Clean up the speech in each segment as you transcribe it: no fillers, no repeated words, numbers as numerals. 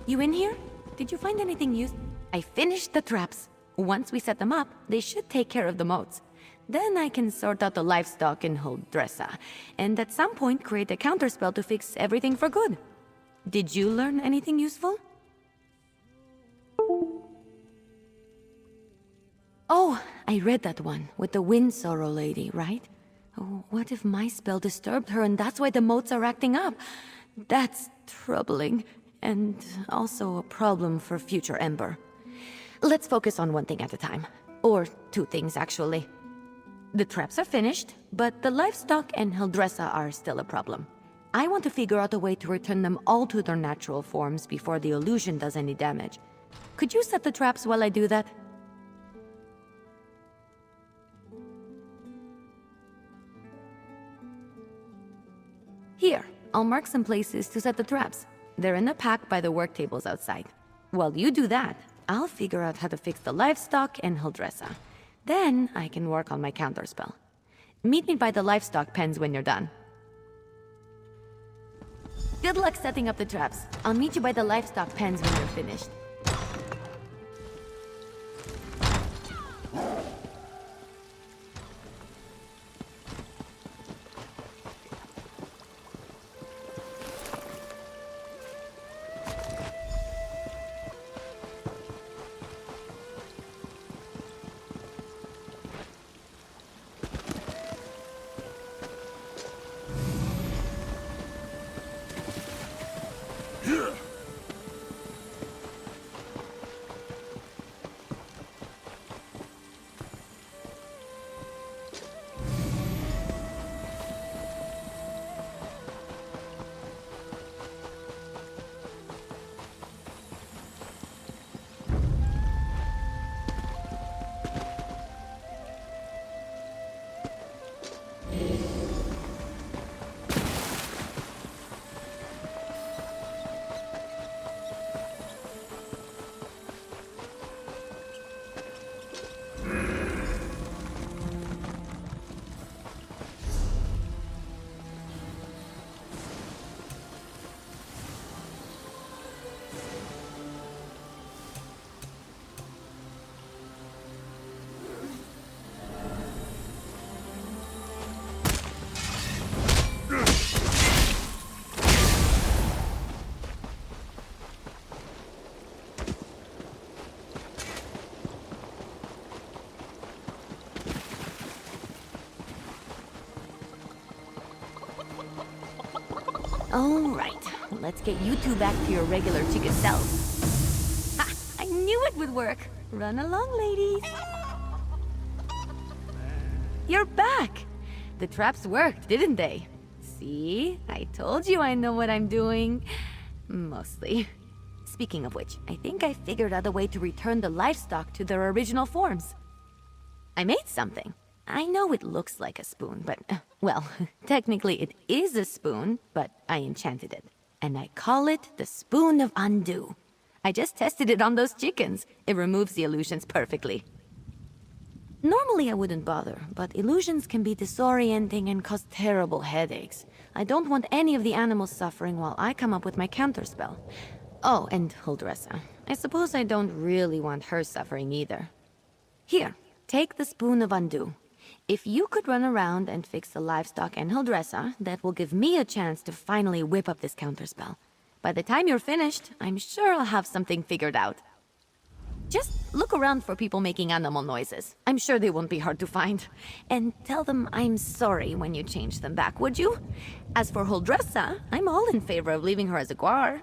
You in here? Did you find anything useful? I finished the traps. Once we set them up, they should take care of the moats. Then I can sort out the livestock in Elderscrolls, and at some point create a counterspell to fix everything for good. Did you learn anything useful? Oh, I read that one, with the wind sorrow lady, right? Oh, what if my spell disturbed her and that's why the moats are acting up? That's troubling, and also a problem for future Ember. Let's focus on one thing at a time. Or two things, actually. The traps are finished, but the livestock and Elderscrolls are still a problem. I want to figure out a way to return them all to their natural forms before the illusion does any damage. Could you set the traps while I do that? Here, I'll mark some places to set the traps. They're in a pack by the work tables outside. While you do that, I'll figure out how to fix the livestock and Elderscrolls. Then I can work on my counterspell. Meet me by the livestock pens when you're done. Good luck setting up the traps. I'll meet you by the livestock pens when you're finished. All right, let's get you two back to your regular chicken selves. Ha! I knew it would work. Run along, ladies. You're back! The traps worked, didn't they? See? I told you I know what I'm doing. Mostly. Speaking of which, I think I figured out a way to return the livestock to their original forms. I made something. I know it looks like a spoon, but, well, technically it is a spoon, but I enchanted it. And I call it the Spoon of Undo. I just tested it on those chickens. It removes the illusions perfectly. Normally I wouldn't bother, but illusions can be disorienting and cause terrible headaches. I don't want any of the animals suffering while I come up with my counterspell. Oh, and Elderscrolls. I suppose I don't really want her suffering either. Here, take the Spoon of Undo. If you could run around and fix the livestock and Elderscrolls, that will give me a chance to finally whip up this counterspell. By the time you're finished, I'm sure I'll have something figured out. Just look around for people making animal noises. I'm sure they won't be hard to find. And tell them I'm sorry when you change them back, would you? As for Elderscrolls, I'm all in favor of leaving her as a guar.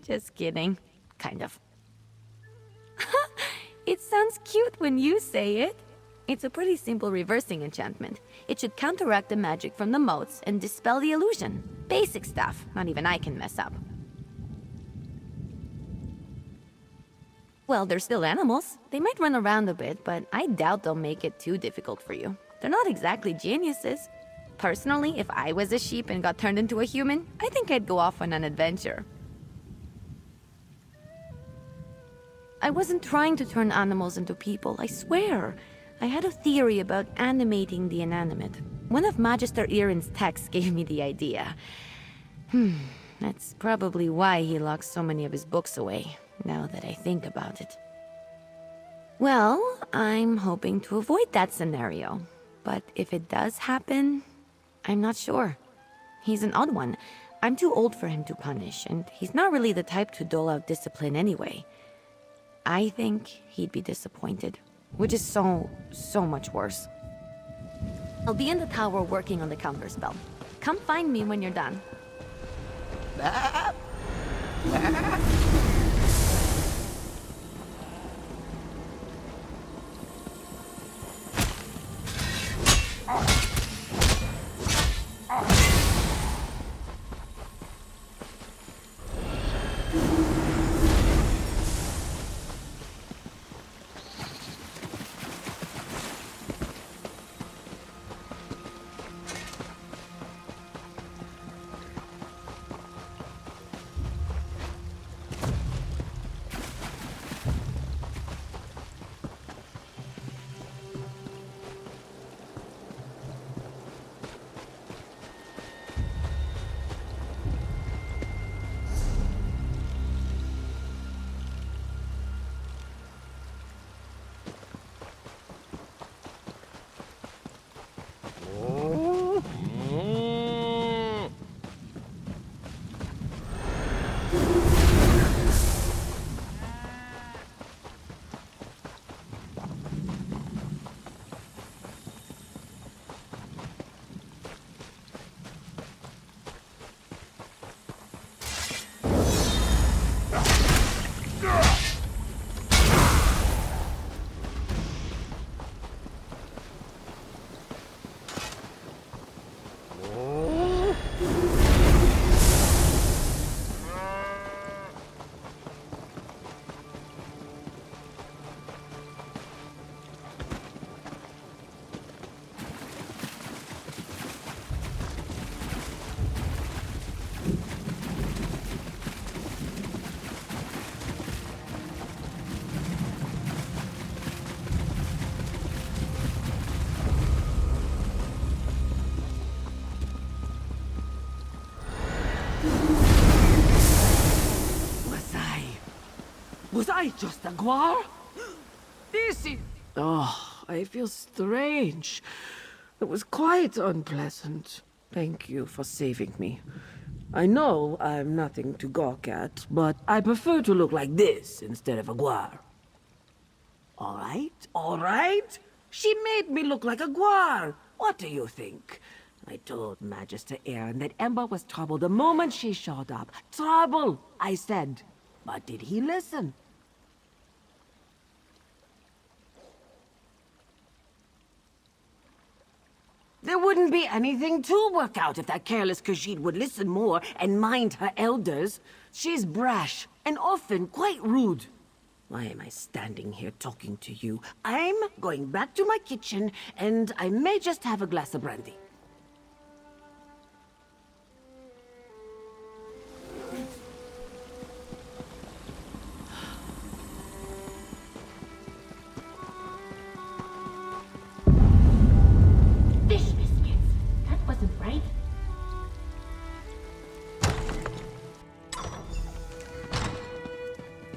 Just kidding. Kind of. It sounds cute when you say it. It's a pretty simple reversing enchantment. It should counteract the magic from the moats and dispel the illusion. Basic stuff, not even I can mess up. Well, they're still animals. They might run around a bit, but I doubt they'll make it too difficult for you. They're not exactly geniuses. Personally, if I was a sheep and got turned into a human, I think I'd go off on an adventure. I wasn't trying to turn animals into people, I swear. I had a theory about animating the inanimate. One of Magister Irin's texts gave me the idea. That's probably why he locks so many of his books away, now that I think about it. Well, I'm hoping to avoid that scenario. But if it does happen, I'm not sure. He's an odd one. I'm too old for him to punish, and he's not really the type to dole out discipline anyway. I think he'd be disappointed, which is so much worse. I'll be in the tower working on the counterspell. Come find me when you're done. Was I just a guar? This is... Oh, I feel strange. It was quite unpleasant. Thank you for saving me. I know I'm nothing to gawk at, but I prefer to look like this instead of a guar. All right. She made me look like a guar. What do you think? I told Magister Aaron that Ember was trouble the moment she showed up. Trouble, I said. But did he listen? There wouldn't be anything to work out if that careless Khajiit would listen more and mind her elders. She's brash and often quite rude. Why am I standing here talking to you? I'm going back to my kitchen, and I may just have a glass of brandy.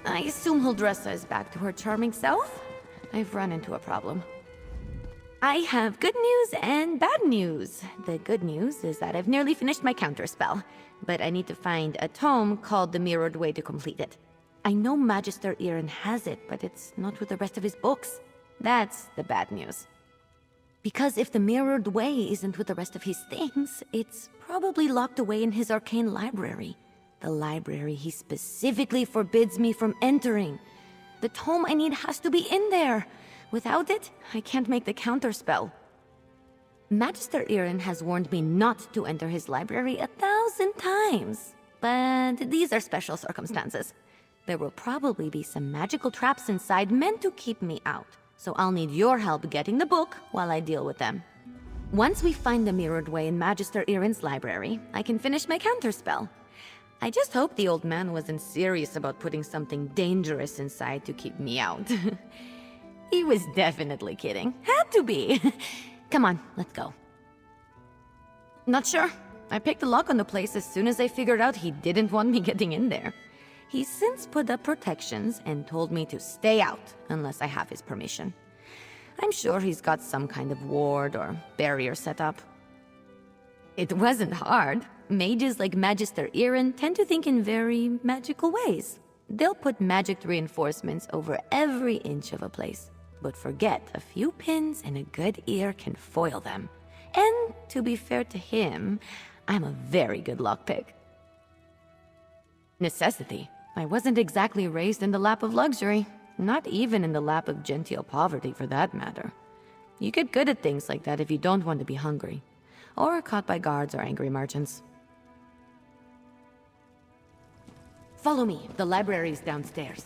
I assume Huldressa is back to her charming self? I've run into a problem. I have good news and bad news. The good news is that I've nearly finished my counterspell, but I need to find a tome called The Mirrored Way to complete it. I know Magister Aaron has it, but it's not with the rest of his books. That's the bad news. Because if the Mirrored Way isn't with the rest of his things, it's probably locked away in his arcane library. The library he specifically forbids me from entering. The tome I need has to be in there. Without it, I can't make the counterspell. Magister Aaron has warned me not to enter his library 1,000 times. But these are special circumstances. There will probably be some magical traps inside meant to keep me out. So I'll need your help getting the book while I deal with them. Once we find the Mirrored Way in Magister Aaron's library, I can finish my counterspell. I just hope the old man wasn't serious about putting something dangerous inside to keep me out. He was definitely kidding. Had to be. Come on, let's go. Not sure? I picked the lock on the place as soon as I figured out he didn't want me getting in there. He's since put up protections and told me to stay out unless I have his permission. I'm sure he's got some kind of ward or barrier set up. It wasn't hard. Mages like Magister Iren tend to think in very magical ways. They'll put magic reinforcements over every inch of a place, but forget a few pins and a good ear can foil them. And to be fair to him, I'm a very good lockpick. Necessity. I wasn't exactly raised in the lap of luxury, not even in the lap of genteel poverty for that matter. You get good at things like that if you don't want to be hungry, or caught by guards or angry merchants. Follow me, the library's downstairs.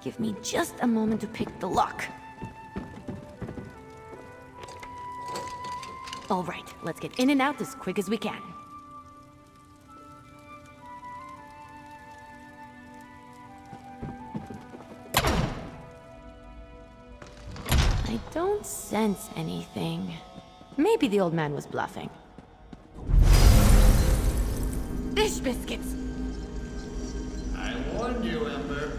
Give me just a moment to pick the lock. All right, let's get in and out as quick as we can. I don't sense anything. Maybe the old man was bluffing. Fish biscuits! I warned you, Ember.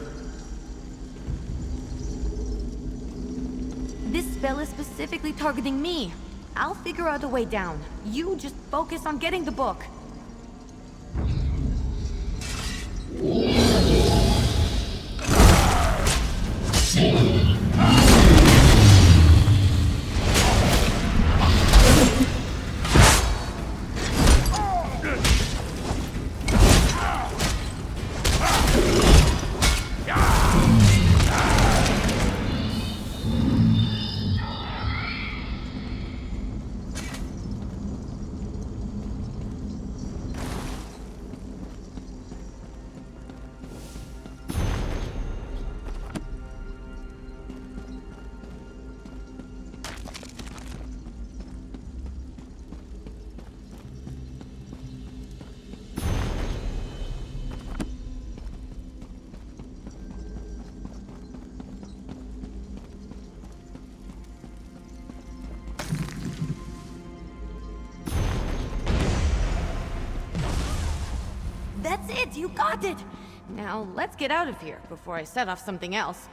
This spell is specifically targeting me. I'll figure out a way down. You just focus on getting the book. That's it! You got it! Now, let's get out of here before I set off something else.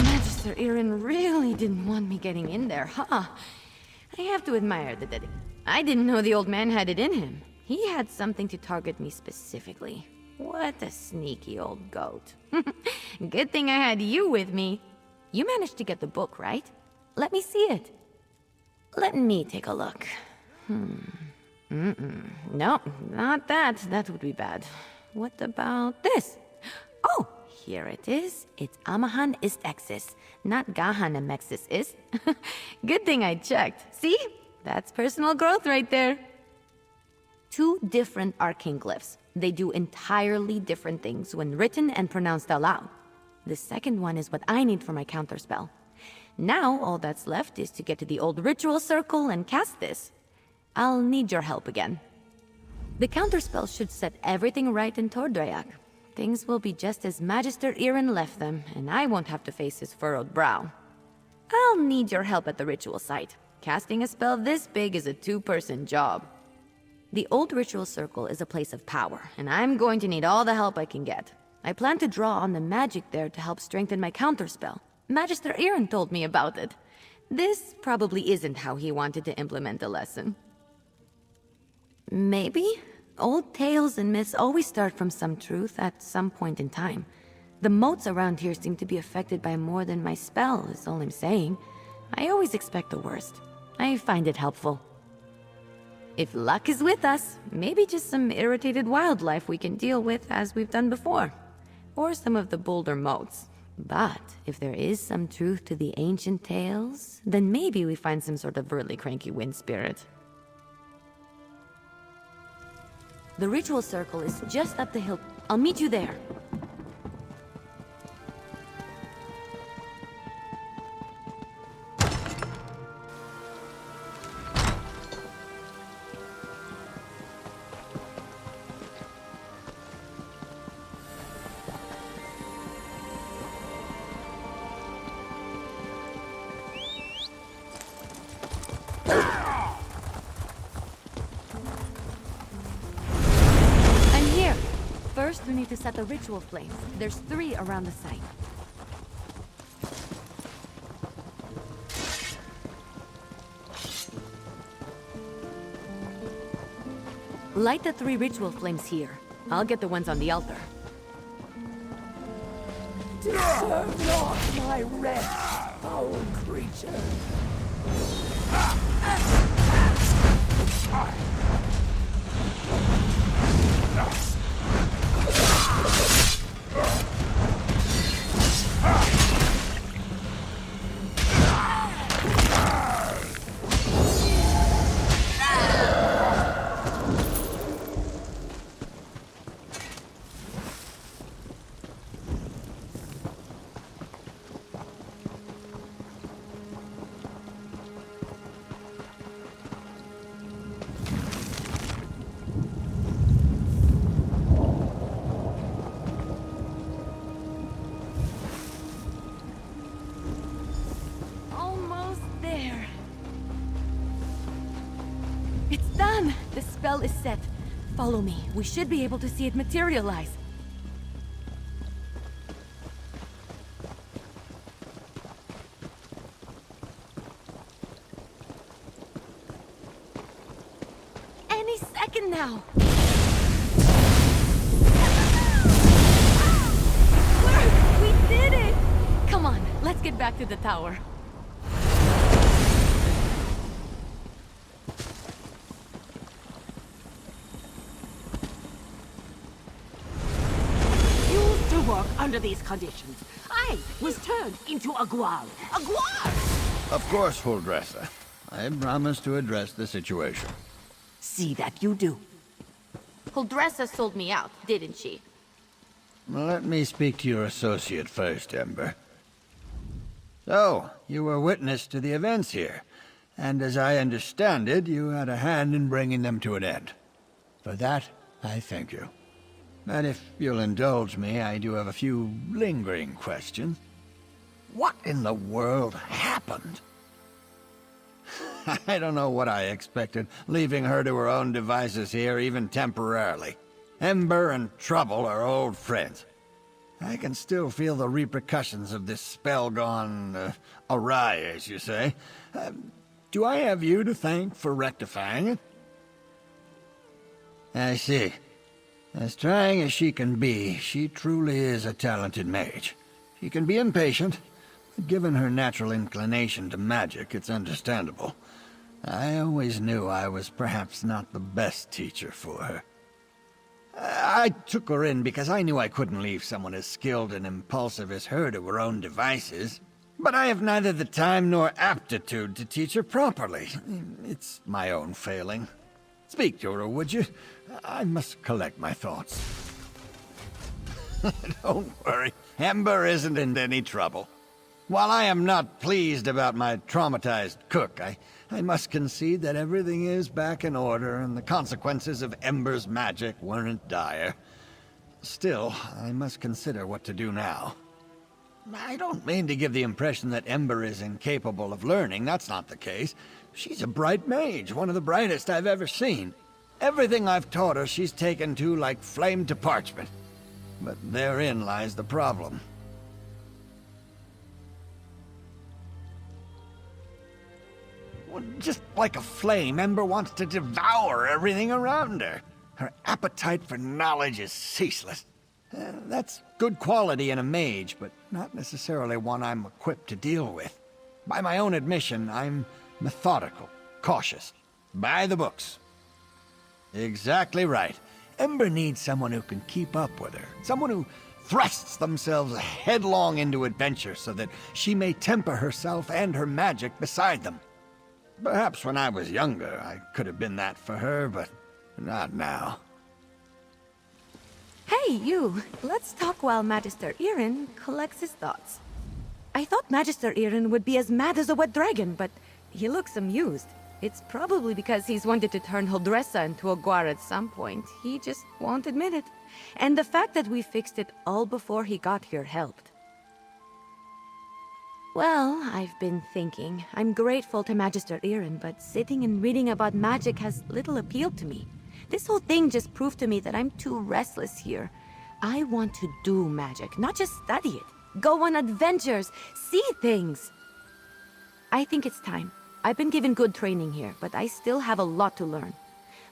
Magister Iren really didn't want me getting in there, huh? I have to admire the dedication. I didn't know the old man had it in him. He had something to target me specifically. What a sneaky old goat. Good thing I had you with me. You managed to get the book, right? Let me see it. Let me take a look. No, not that. That would be bad. What about this? Oh, here it is. It's Amahan ist Exis, not Gahan Amexis is. Good thing I checked. See? That's personal growth right there. 2 different arcane glyphs. They do entirely different things when written and pronounced aloud. The second one is what I need for my counterspell. Now, all that's left is to get to the old ritual circle and cast this. I'll need your help again. The counterspell should set everything right in Tordreyak. Things will be just as Magister Iren left them, and I won't have to face his furrowed brow. I'll need your help at the ritual site. Casting a spell this big is a 2-person job. The old ritual circle is a place of power, and I'm going to need all the help I can get. I plan to draw on the magic there to help strengthen my counterspell. Magister Iren told me about it. This probably isn't how he wanted to implement the lesson. Maybe? Old tales and myths always start from some truth at some point in time. The moats around here seem to be affected by more than my spell, is all I'm saying. I always expect the worst. I find it helpful. If luck is with us, maybe just some irritated wildlife we can deal with as we've done before. Or some of the bolder moats. But if there is some truth to the ancient tales, then maybe we find some sort of really cranky wind spirit. The ritual circle is just up the hill. I'll meet you there. First, we need to set the ritual flames. There's 3 around the site. Light the 3 ritual flames here. I'll get the ones on the altar. Disturb not my rest, foul creature. Almost there. It's done! The spell is set. Follow me. We should be able to see it materialize. Any second now! Look! We did it! Come on, let's get back to the tower. Used to work under these conditions. I was turned into a guar. A guar! Of course, Huldressa. I promise to address the situation. See that you do. Huldressa sold me out, didn't she? Let me speak to your associate first, Ember. So, you were witness to the events here, and as I understand it, you had a hand in bringing them to an end. For that, I thank you. And if you'll indulge me, I do have a few lingering questions. What in the world happened? I don't know what I expected, leaving her to her own devices here, even temporarily. Ember and Trouble are old friends. I can still feel the repercussions of this spell gone awry, as you say. Do I have you to thank for rectifying it? I see. As trying as she can be, she truly is a talented mage. She can be impatient, but given her natural inclination to magic, it's understandable. I always knew I was perhaps not the best teacher for her. I took her in because I knew I couldn't leave someone as skilled and impulsive as her to her own devices. But I have neither the time nor aptitude to teach her properly. It's my own failing. Speak to her, would you? I must collect my thoughts. Don't worry, Ember isn't in any trouble. While I am not pleased about my traumatized cook, I must concede that everything is back in order and the consequences of Ember's magic weren't dire. Still, I must consider what to do now. I don't mean to give the impression that Ember is incapable of learning. That's not the case. She's a bright mage, one of the brightest I've ever seen. Everything I've taught her she's taken to like flame to parchment. But therein lies the problem. Well, just like a flame, Ember wants to devour everything around her. Her appetite for knowledge is ceaseless. That's good quality in a mage, but not necessarily one I'm equipped to deal with. By my own admission, I'm methodical, cautious, by the books. Exactly right. Ember needs someone who can keep up with her, someone who thrusts themselves headlong into adventure so that she may temper herself and her magic beside them. Perhaps when I was younger, I could have been that for her, but not now. Hey, you! Let's talk while Magister Irin collects his thoughts. I thought Magister Irin would be as mad as a wet dragon, but he looks amused. It's probably because he's wanted to turn Huldressa into a guar at some point. He just won't admit it. And the fact that we fixed it all before he got here helped. Well, I've been thinking. I'm grateful to Magister Irin, but sitting and reading about magic has little appeal to me. This whole thing just proved to me that I'm too restless here. I want to do magic, not just study it. Go on adventures, see things. I think it's time. I've been given good training here, but I still have a lot to learn.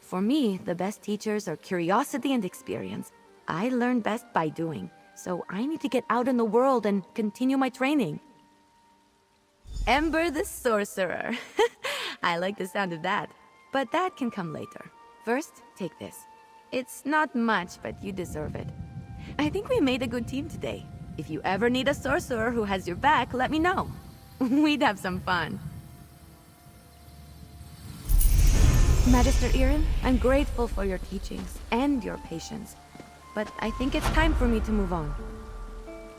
For me, the best teachers are curiosity and experience. I learn best by doing, so I need to get out in the world and continue my training. Ember the Sorcerer. I like the sound of that, but that can come later. First, take this. It's not much, but you deserve it. I think we made a good team today. If you ever need a sorcerer who has your back, let me know. We'd have some fun. Magister Irin, I'm grateful for your teachings and your patience, but I think it's time for me to move on.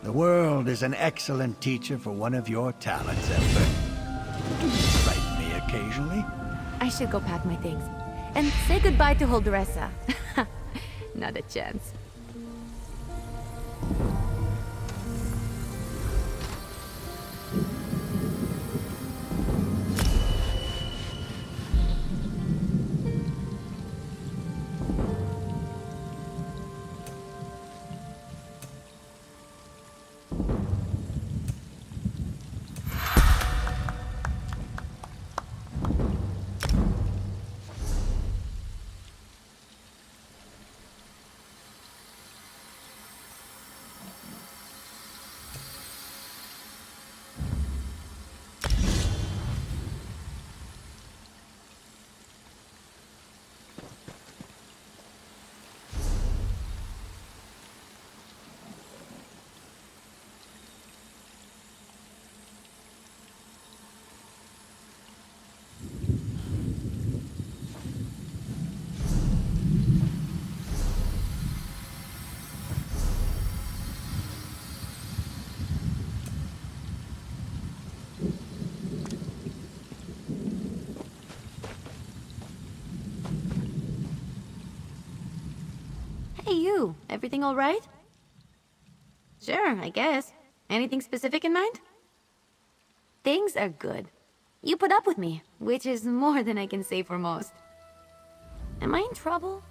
The world is an excellent teacher for one of your talents, Ember. You can frighten me occasionally. I should go pack my things. And say goodbye to Holdressa. Not a chance. Hey, you. Everything all right? Sure, I guess. Anything specific in mind? Things are good. You put up with me, which is more than I can say for most. Am I in trouble?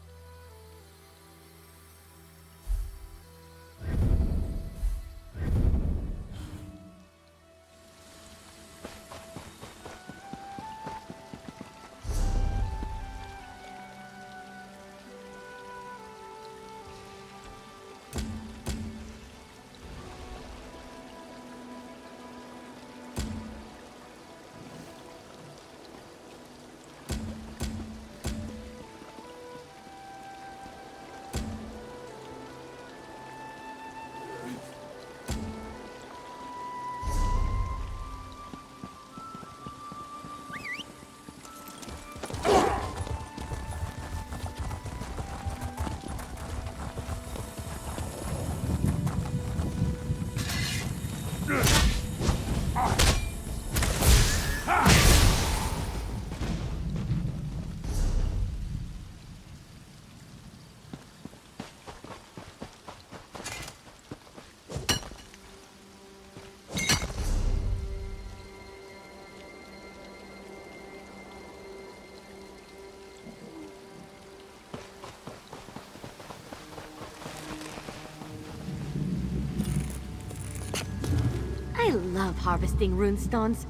I love harvesting runestones.